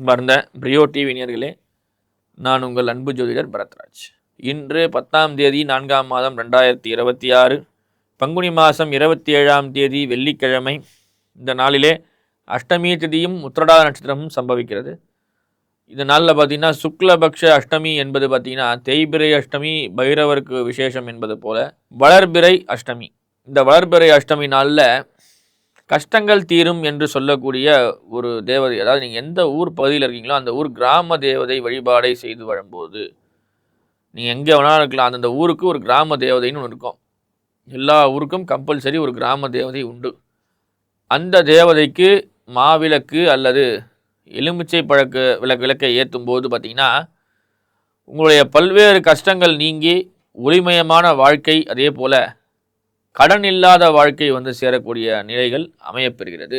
அன்பார்ந்த பிரியோ டிவி நேயர்களே, நான் உங்கள் அன்பு ஜோதிடர் பரத்ராஜ். இன்று 10ஆம் தேதி 4ஆம் மாதம் 2026 பங்குனி மாதம் 27ஆம் தேதி வெள்ளிக்கிழமை. இந்த நாளிலே அஷ்டமி திதியும் உத்திரடாத நட்சத்திரமும் சம்பவிக்கிறது. இந்த நாளில் பார்த்தீங்கன்னா சுக்லபக்ஷ அஷ்டமி என்பது பார்த்தீங்கன்னா தேய்பிரை அஷ்டமி பைரவருக்கு விசேஷம் என்பது போல வளர்பிறை அஷ்டமி. இந்த வளர்பிறை அஷ்டமி நாளில் கஷ்டங்கள் தீரும் என்று சொல்லக்கூடிய ஒரு தேவதை, அதாவது நீங்கள் எந்த ஊர் பகுதியில் இருக்கீங்களோ அந்த ஊர் கிராம தேவதை வழிபாடை செய்து வரும்போது, நீங்கள் எங்கே வேணாலும் இருக்கலாம், அந்தந்த ஊருக்கு ஒரு கிராம தேவதைன்னு ஒன்று இருக்கும். எல்லா ஊருக்கும் கம்பல்சரி ஒரு கிராம தேவதை உண்டு. அந்த தேவதைக்கு மாவிளக்கு அல்லது எலுமிச்சை விளக்கை ஏற்றும் போது பார்த்திங்கன்னா உங்களுடைய பல்வேறு கஷ்டங்கள் நீங்கி ஒளிமயமான வாழ்க்கை, அதே போல் கடன் இல்லாத வாழ்க்கை வந்து சேரக்கூடிய நிலைகள் அமையப்பெறுகிறது.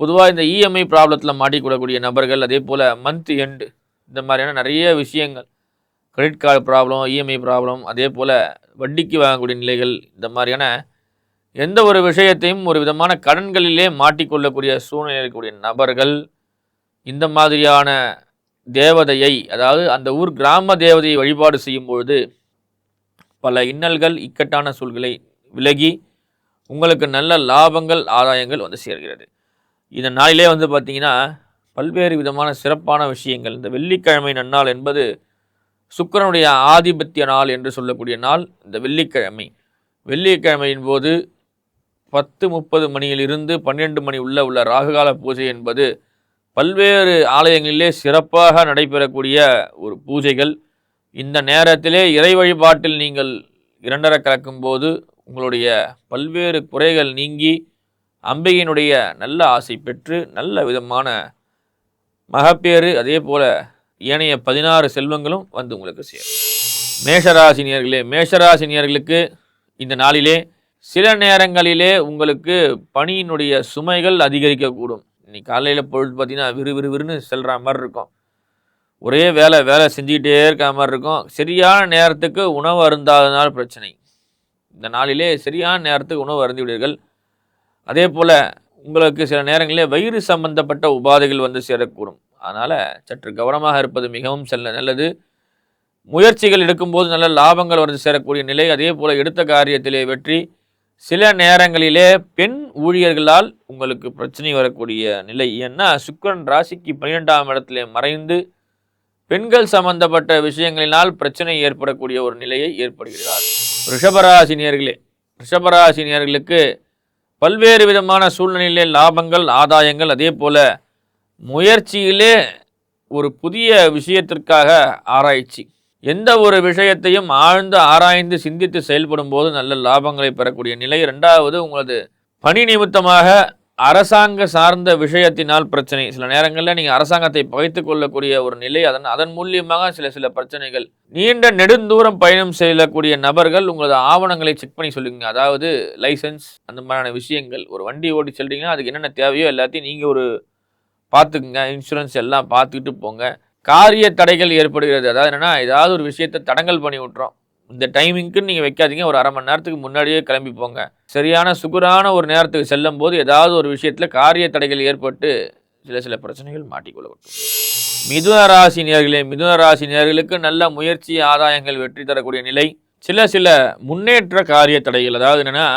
பொதுவாக இந்த இஎம்ஐ ப்ராப்ளத்தில் மாட்டிக்கூடக்கூடிய நபர்கள், அதே போல் மந்த் எண்டு, இந்த மாதிரியான நிறைய விஷயங்கள், credit cord problem, EMI problem, அதே போல் வட்டிக்கு வாங்கக்கூடிய நிலைகள், இந்த மாதிரியான எந்த ஒரு விஷயத்தையும் ஒரு விதமான கடன்களிலே மாட்டிக்கொள்ளக்கூடிய சூழ்நிலை இருக்கக்கூடிய நபர்கள் இந்த மாதிரியான தேவதையை, அதாவது அந்த ஊர் கிராம தேவதையை வழிபாடு செய்யும் பொழுது பல இன்னல்கள் இக்கட்டான சூழ்நிலை விலகி உங்களுக்கு நல்ல லாபங்கள் ஆதாயங்கள் வந்து சேர்கிறது. இந்த நாளிலே வந்து பார்த்திங்கன்னா பல்வேறு விதமான சிறப்பான விஷயங்கள். இந்த வெள்ளிக்கிழமை நன்னாள் என்பது சுக்கிரனுடைய ஆதிபத்திய நாள் என்று சொல்லக்கூடிய நாள். இந்த வெள்ளிக்கிழமையின் போது 10:30 மணியிலிருந்து 12 மணி உள்ள ராகுகால பூஜை என்பது பல்வேறு ஆலயங்களிலே சிறப்பாக நடைபெறக்கூடிய ஒரு பூஜைகள். இந்த நேரத்திலே இறை வழிபாட்டில் நீங்கள் இரண்டர கலக்கும்போது உங்களுடைய பல்வேறு குறைகள் நீங்கி அம்பிகையினுடைய நல்ல ஆசை பெற்று நல்ல விதமான மகப்பேறு, அதே போல் ஏனைய 16 செல்வங்களும் வந்து உங்களுக்கு சேரும். மேஷராசினியர்களுக்கு இந்த நாளிலே சில நேரங்களிலே உங்களுக்கு பணியினுடைய சுமைகள் அதிகரிக்கக்கூடும். இன்னைக்கு காலையில் பொழுது பார்த்திங்கன்னா விறுவிறுன்னு செல்கிற மாதிரி இருக்கும். ஒரே வேலை செஞ்சுக்கிட்டே இருக்க மாதிரி இருக்கும். சரியான நேரத்துக்கு உணவு அருந்தாதனால் பிரச்சனை. இந்த நாளிலே சரியான நேரத்துக்கு உணவு அருந்திவிடுவீர்கள். அதே போல் உங்களுக்கு சில நேரங்களிலே வயிறு சம்பந்தப்பட்ட உபாதைகள் வந்து சேரக்கூடும். அதனால் சற்று கவனமாக இருப்பது மிகவும் நல்லது. முயற்சிகள் எடுக்கும்போது நல்ல லாபங்கள் வந்து சேரக்கூடிய நிலை, அதே போல் எடுத்த காரியத்திலே வெற்றி. சில நேரங்களிலே பெண் ஊழியர்களால் உங்களுக்கு பிரச்சனை வரக்கூடிய நிலை. ஏன்னா சுக்கிரன் ராசிக்கு 12ஆம் இடத்திலே மறைந்து பெண்கள் சம்பந்தப்பட்ட விஷயங்களினால் பிரச்சனை ஏற்படக்கூடிய ஒரு நிலையை ஏற்படுகிறார். ரிஷபராசினியர்களுக்கு பல்வேறு விதமான சூழ்நிலையிலே லாபங்கள் ஆதாயங்கள், அதே போல் முயற்சியிலே ஒரு புதிய விஷயத்திற்காக ஆராய்ச்சி, எந்த ஒரு விஷயத்தையும் ஆழ்ந்து ஆராய்ந்து சிந்தித்து செயல்படும் போது நல்ல லாபங்களை பெறக்கூடிய நிலை. 2வது, உங்களது பணி நிமித்தமாக அரசாங்க சார்ந்த விஷயத்தினால் பிரச்சனை. சில நேரங்களில் நீங்கள் அரசாங்கத்தை பகைத்து கொள்ளக்கூடிய ஒரு நிலை. அதன் மூலியமாக சில பிரச்சனைகள். நீண்ட நெடுந்தூரம் பயணம் செய்யக்கூடிய நபர்கள் உங்களது ஆவணங்களை செக் பண்ணி சொல்லுங்க. அதாவது லைசன்ஸ், அந்த மாதிரியான விஷயங்கள். ஒரு வண்டி ஓட்டி செல்றீங்கன்னா அதுக்கு என்னென்ன தேவையோ எல்லாத்தையும் நீங்கள் ஒரு பார்த்துக்குங்க. இன்சூரன்ஸ் எல்லாம் பார்த்துக்கிட்டு போங்க. காரிய தடைகள் ஏற்படுகிறது. அதாவது என்னென்னா, ஏதாவது ஒரு விஷயத்தை தடங்கல் பண்ணி விட்டுறோம், இந்த டைமிங்க்குன்னு நீங்கள் வைக்காதீங்க, ஒரு அரை மணி நேரத்துக்கு முன்னாடியே கிளம்பி போங்க. சரியான சுகுரான ஒரு நேரத்துக்கு செல்லும் போது ஏதாவது ஒரு விஷயத்தில் காரிய தடைகள் ஏற்பட்டு சில பிரச்சனைகள் மாட்டிக்கொள்ளப்படும். மிதுன ராசி நேயர்களுக்கு நல்ல முயற்சி ஆதாயங்கள் வெற்றி தரக்கூடிய நிலை. சில முன்னேற்ற காரிய தடைகள், அதாவது என்னென்னா,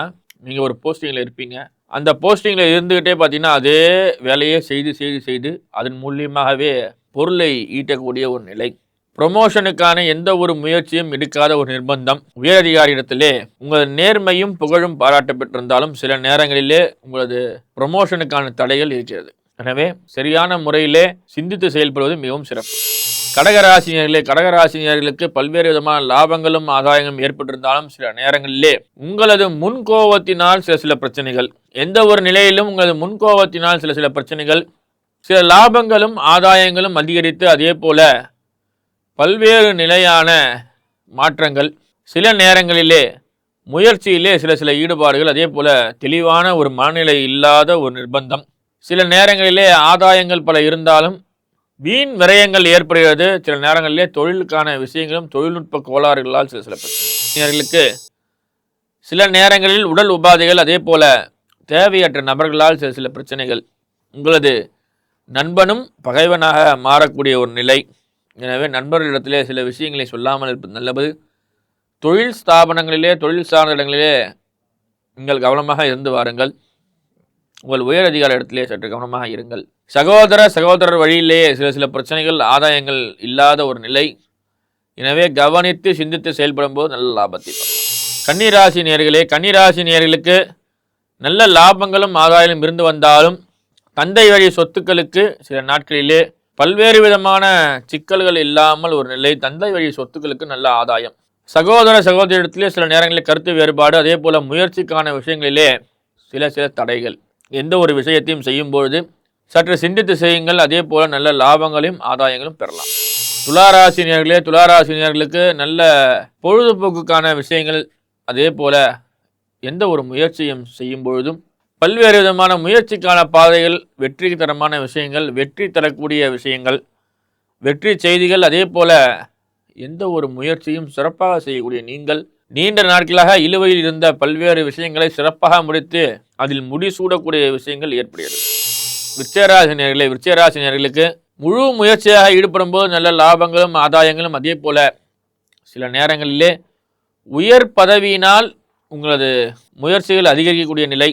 நீங்கள் ஒரு போஸ்டிங்கில் இருப்பீங்க, அந்த போஸ்டிங்கில் இருந்துக்கிட்டே பார்த்தீங்கன்னா அதே வேலையை செய்து அதன் மூலியமாகவே பொருளை ஈட்டக்கூடிய ஒரு நிலை. ப்ரொமோஷனுக்கான எந்த ஒரு முயற்சியும் எடுக்காத ஒரு நிர்பந்தம். உயரதிகாரியிடத்திலே உங்களது நேர்மையும் புகழும் பாராட்ட பெற்றிருந்தாலும் சில நேரங்களிலே உங்களது ப்ரொமோஷனுக்கான தடைகள் இருக்கிறது. எனவே சரியான முறையிலே சிந்தித்து செயல்படுவது மிகவும் சிறப்பு. கடகராசினியர்களுக்கு பல்வேறு விதமான லாபங்களும் ஆதாயங்களும் ஏற்பட்டிருந்தாலும் சில நேரங்களிலே உங்களது முன்கோபத்தினால் சில பிரச்சனைகள், எந்த ஒரு நிலையிலும் உங்களது முன்கோபத்தினால் சில பிரச்சனைகள், சில லாபங்களும் ஆதாயங்களும் அதிகரித்து அதே போல பல்வேறு நிலையான மாற்றங்கள். சில நேரங்களிலே முயற்சியிலே சில ஈடுபாடுகள், அதே போல் தெளிவான ஒரு மனநிலை இல்லாத ஒரு நிர்பந்தம். சில நேரங்களிலே ஆதாயங்கள் பல இருந்தாலும் வீண் விரயங்கள் ஏற்படுகிறது. சில நேரங்களிலே தொழிலுக்கான விஷயங்களும் தொழில்நுட்ப கோளாறுகளால் சில பிரச்சனைகளுக்கு சில நேரங்களில் உடல் உபாதைகள், அதே போல் தேவையற்ற நபர்களால் சில பிரச்சனைகள். உங்களது நண்பனும் பகைவனாக மாறக்கூடிய ஒரு நிலை. எனவே நண்பர்களிடத்திலே சில விஷயங்களை சொல்லாமல் இருப்பது நல்லது. தொழில் ஸ்தாபனங்களிலே, தொழில் சார்ந்த இடங்களிலே நீங்கள் கவனமாக இருந்து வாருங்கள். உங்கள் உயர் அதிகார இடத்திலே சற்று கவனமாக இருங்கள். சகோதரர் வழியிலேயே சில பிரச்சனைகள், ஆதாயங்கள் இல்லாத ஒரு நிலை. எனவே கவனித்து சிந்தித்து செயல்படும் போது நல்ல லாபத்தை பெறலாம். கன்னிராசி நேயர்களே, கன்னிராசி நேயர்களுக்கு நல்ல லாபங்களும் ஆதாயங்களும் இருந்து வந்தாலும் தந்தை வழி சொத்துக்களுக்கு சில நாட்களிலே பல்வேறு விதமான சிக்கல்கள் இல்லாமல் ஒரு நிலை. தந்தை வழி சொத்துக்களுக்கு நல்ல ஆதாயம். சகோதரிடத்திலே சில நேரங்களில் கருத்து வேறுபாடு, அதே போல முயற்சிக்கான விஷயங்களிலே சில தடைகள். எந்த ஒரு விஷயத்தையும் செய்யும்பொழுது சற்று சிந்தித்து செய்யுங்கள். அதே போல நல்ல லாபங்களையும் ஆதாயங்களும் பெறலாம். துளாராசினியர்களுக்கு நல்ல பொழுதுபோக்குக்கான விஷயங்கள், அதே போல எந்த ஒரு முயற்சியும் செய்யும் பொழுதும் பல்வேறு விதமான முயற்சிக்கான பாதைகள், வெற்றி தரமான விஷயங்கள், வெற்றி தரக்கூடிய விஷயங்கள், வெற்றி செய்திகள், அதே போல எந்த ஒரு முயற்சியும் சிறப்பாக செய்யக்கூடிய நீங்கள் நீண்ட நாட்களாக இழுவையில் இருந்த பல்வேறு விஷயங்களை சிறப்பாக முடித்து அதில் முடிசூடக்கூடிய விஷயங்கள் ஏற்படுகிறது. விருச்சிகராசினியர்களுக்கு முழு முயற்சியாக ஈடுபடும் போது நல்ல லாபங்களும் ஆதாயங்களும், அதே போல சில நேரங்களிலே உயர் பதவியினால் உங்களது முயற்சிகள் அதிகரிக்கக்கூடிய நிலை,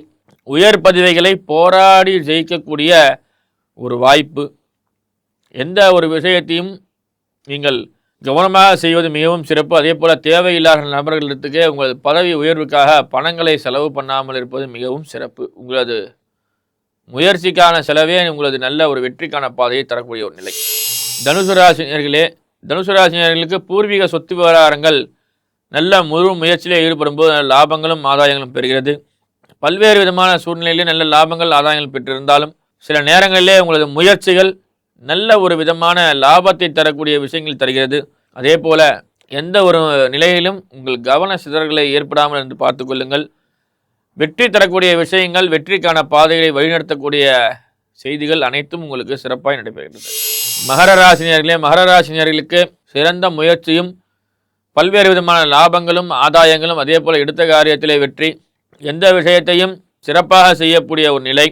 உயர் பதவிகளை போராடி ஜெயிக்கக்கூடிய ஒரு வாய்ப்பு. எந்த ஒரு விஷயத்தையும் நீங்கள் கவனமாக செய்வது மிகவும் சிறப்பு. அதே போல் தேவையில்லாத நபர்களிடத்துக்கே உங்களது பதவி உயர்வுக்காக பணங்களை செலவு பண்ணாமல் இருப்பது மிகவும் சிறப்பு. உங்களது முயற்சிக்கான செலவே உங்களது நல்ல ஒரு வெற்றிக்கான பாதையை தரக்கூடிய ஒரு நிலை. தனுசு ராசினியர்களுக்கு பூர்வீக சொத்து விவகாரங்கள் நல்ல முழு முயற்சியிலே ஈடுபடும் போது நல்ல லாபங்களும் ஆதாயங்களும் பெறுகிறது. பல்வேறு விதமான சூழ்நிலையிலே நல்ல லாபங்கள் ஆதாயங்கள் பெற்றிருந்தாலும் சில நேரங்களிலே உங்களது முயற்சிகள் நல்ல ஒரு விதமான லாபத்தை தரக்கூடிய விஷயங்கள் தருகிறது. அதே போல எந்த ஒரு நிலையிலும் உங்கள் கவன சிதறல்களை ஏற்படாமல் என்று பார்த்து கொள்ளுங்கள். வெற்றி தரக்கூடிய விஷயங்கள், வெற்றிக்கான பாதைகளை வழிநடத்தக்கூடிய செய்திகள் அனைத்தும் உங்களுக்கு சிறப்பாக நடைபெறுகிறது. மகர ராசினியர்களுக்கு சிறந்த முயற்சியும் பல்வேறு விதமான லாபங்களும் ஆதாயங்களும், அதே போல எடுத்த காரியத்திலே வெற்றி, எந்த விஷயத்தையும் சிறப்பாக செய்யக்கூடிய ஒரு நிலை,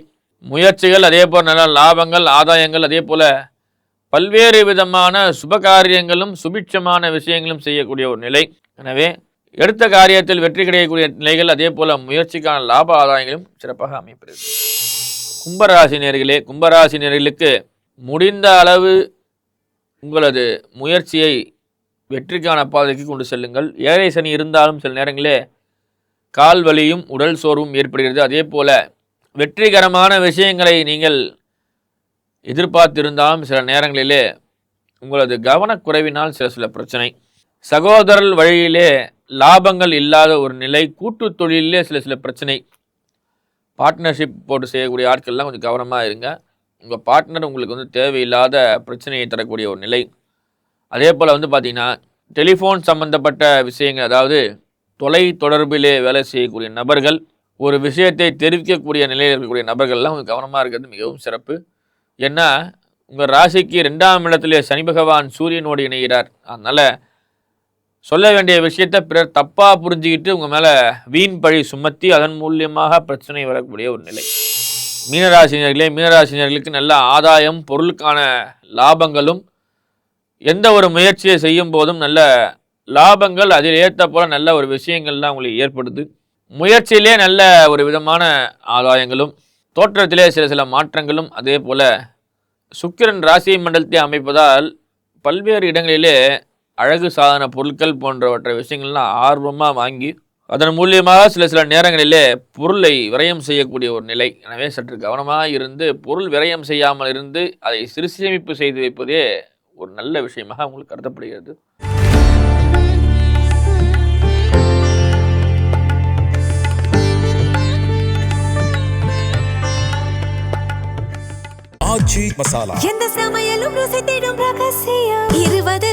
முயற்சிகள், அதே போல் நல்ல லாபங்கள் ஆதாயங்கள், அதே போல பல்வேறு விதமான சுபகாரியங்களும் சுபிட்சமான விஷயங்களும் செய்யக்கூடிய ஒரு நிலை. எனவே எடுத்த காரியத்தில் வெற்றி கிடைக்கக்கூடிய நிலைகள், அதே போல முயற்சிக்கான லாப ஆதாயங்களும் சிறப்பாக அமைப்பது. கும்பராசினியர்களுக்கு முடிந்த அளவு உங்களது முயற்சியை வெற்றிக்கான பாதைக்கு கொண்டு செல்லுங்கள். ஏழை சனி இருந்தாலும் சில நேரங்களே கால் வலியும் உடல் சோர்வும் ஏற்படுகிறது. அதே போல வெற்றிகரமான விஷயங்களை நீங்கள் எதிர்பார்த்திருந்தாலும் சில நேரங்களிலே உங்களது கவனக்குறைவினால் சில பிரச்சனை, சகோதரர் வழியிலே லாபங்கள் இல்லாத ஒரு நிலை, கூட்டு தொழிலே சில பிரச்சனை, பார்ட்னர்ஷிப் போட்டு செய்யக்கூடிய ஆட்கள்லாம் கொஞ்சம் கவனமாக இருங்க. உங்கள் பார்ட்னர் உங்களுக்கு தேவையில்லாத பிரச்சனையை தரக்கூடிய ஒரு நிலை. அதே போல் பார்த்திங்கன்னா டெலிஃபோன் சம்பந்தப்பட்ட விஷயங்கள், அதாவது தொலை தொடர்பிலே வேலை செய்யக்கூடிய நபர்கள், ஒரு விஷயத்தை தெரிவிக்கக்கூடிய நிலையில் இருக்கக்கூடிய நபர்கள்லாம் கொஞ்சம் கவனமாக இருக்கிறது மிகவும் சிறப்பு. ஏன்னா உங்கள் ராசிக்கு 2ஆம் இடத்திலே சனி பகவான் சூரியனோடு இணைகிறார். அதனால் சொல்ல வேண்டிய விஷயத்தை பிறர் தப்பாக புரிஞ்சுக்கிட்டு உங்கள் மேலே வீண் பழி சுமத்தி அதன் மூலியமாக பிரச்சனை வரக்கூடிய ஒரு நிலை. மீனராசினியர்களுக்கு நல்ல ஆதாயம், பொருளுக்கான லாபங்களும், எந்த ஒரு முயற்சியை செய்யும் போதும் நல்ல லாபங்கள், அதில் ஏற்ற போல நல்ல ஒரு விஷயங்கள்லாம் உங்களுக்கு ஏற்படுது. முயற்சியிலே நல்ல ஒரு விதமான ஆதாயங்களும், தோற்றத்திலே சில மாற்றங்களும், அதே போல சுக்கிரன் ராசி மண்டலத்தை அமைப்பதால் பல்வேறு இடங்களிலே அழகு சாதன பொருட்கள் போன்றவற்றை விஷயங்கள்லாம் ஆர்வமாக வாங்கி அதன் மூலியமாக சில நேரங்களிலே பொருளை விரயம் செய்யக்கூடிய ஒரு நிலை. எனவே சற்று கவனமாக இருந்து பொருள் விரயம் செய்யாமல் இருந்து அதை சிறுசேமிப்பு செய்து வைப்பதே ஒரு நல்ல விஷயமாக உங்களுக்கு கருதப்படுகிறது. ஆச்சி மசாலா, எந்த சமையலும் ருசி தேடும் ரகசியம், 20